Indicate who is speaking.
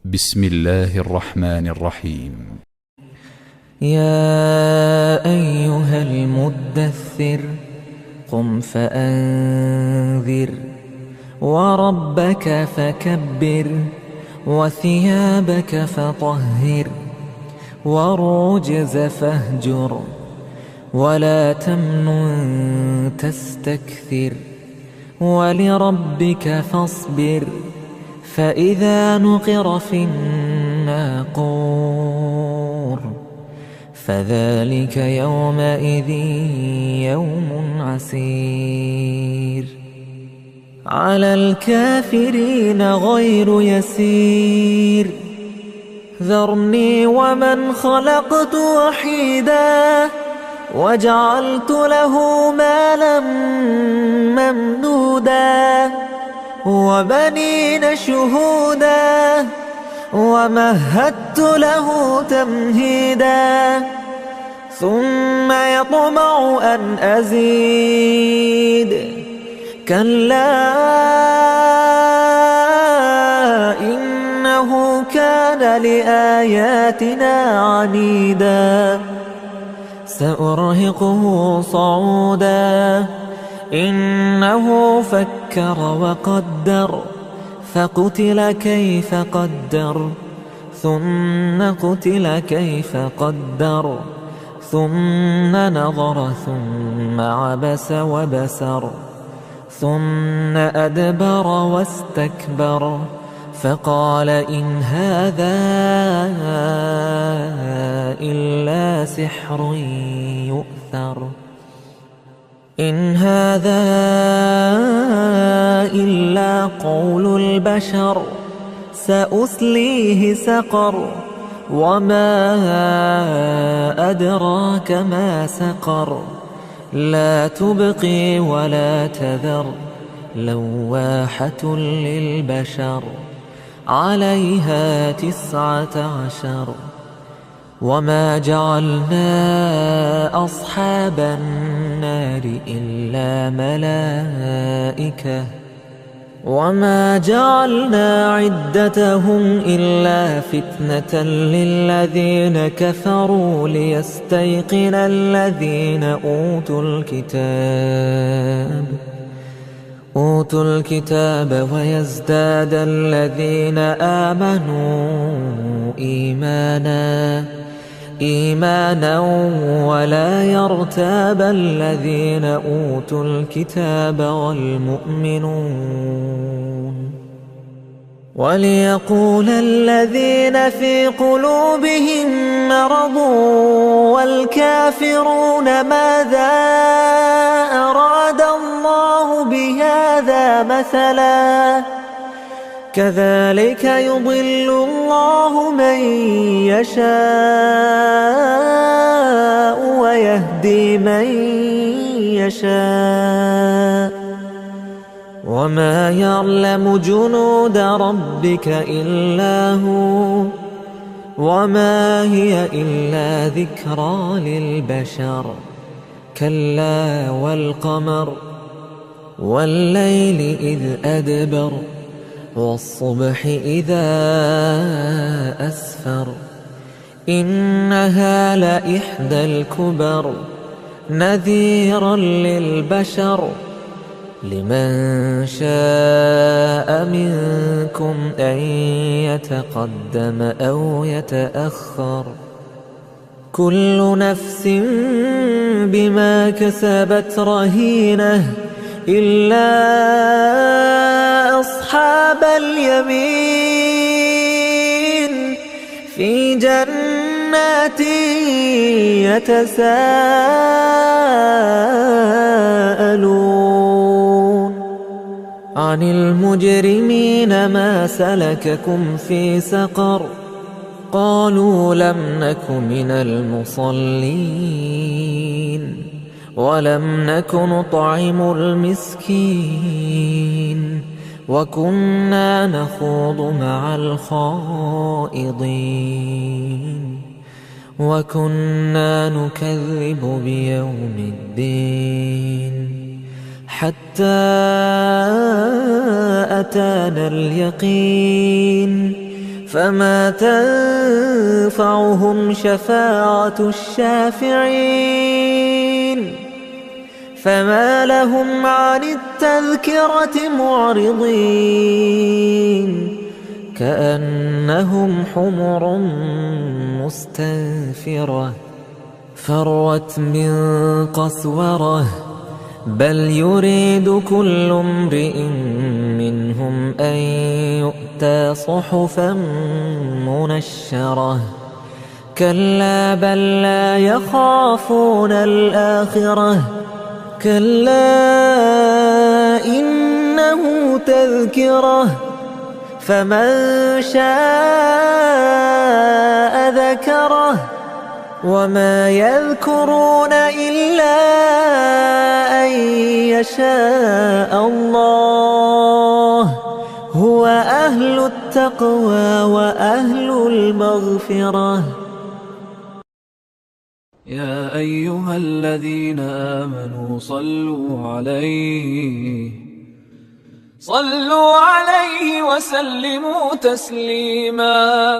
Speaker 1: بسم الله الرحمن الرحيم.
Speaker 2: يا أيها المدثر قم فأنذر وربك فكبر وثيابك فطهر والرجز فاهجر ولا تمنن تستكثر ولربك فاصبر فإذا نقر في الناقور فذلك يومئذ يوم عسير على الكافرين غير يسير ذرني ومن خلقت وحيدا وجعلت له مالا ممدودا وبنين شهودا ومهدت له تمهيدا ثم يطمع أن أزيد كلا إنه كان لآياتنا عنيدا سأرهقه صعودا إنه فكر وقدر فقتل كيف قدر ثم قتل كيف قدر ثم نظر ثم عبس وبسر ثم أدبر واستكبر فقال إن هذا إلا سحر يؤثر إن هذا إلا قول البشر سأصليه سقر وما أدراك ما سقر لا تبقي ولا تذر لواحة للبشر عليها 19 وما جعلنا أصحاب النار إلا ملائكة وما جعلنا عدتهم إلا فتنة للذين كفروا ليستيقن الذين أوتوا الكتاب ويزداد الذين آمنوا إيمانا ولا يرتاب الذين أوتوا الكتاب والمؤمنون وليقول الذين في قلوبهم مرض والكافرون ماذا أراد الله بهذا مثلا كذلك يضل الله من يشاء ويهدي من يشاء وما يعلم جنود ربك إلا هو وما هي إلا ذكرى للبشر كلا والقمر والليل إذ أدبر والصبح إذا أسفر إنها لإحدى الكبر نذيرا للبشر لمن شاء منكم أن يتقدم أو يتأخر كل نفس بما كسبت رهينة إلا أصحاب اليمين في جنات يتساءلون عن المجرمين ما سلككم في سقر قالوا لم نك من المصلين ولم نك نطعم المسكين وكنا نخوض مع الخائضين وكنا نكذب بيوم الدين حتى أتانا اليقين فما تنفعهم شفاعة الشافعين فما لهم عن التذكرة معرضين كأنهم حمر مستنفرة فرت من قسورة بل يريد كل امرئ منهم أن يؤتى صحفا منشرة كلا بل لا يخافون الآخرة كلا إنه تذكرة فمن شاء ذكره وما يذكرون إلا أن يشاء الله هو أهل التقوى وأهل المغفرة.
Speaker 3: يا أيها الذين آمنوا صلوا عليه وسلموا تسليما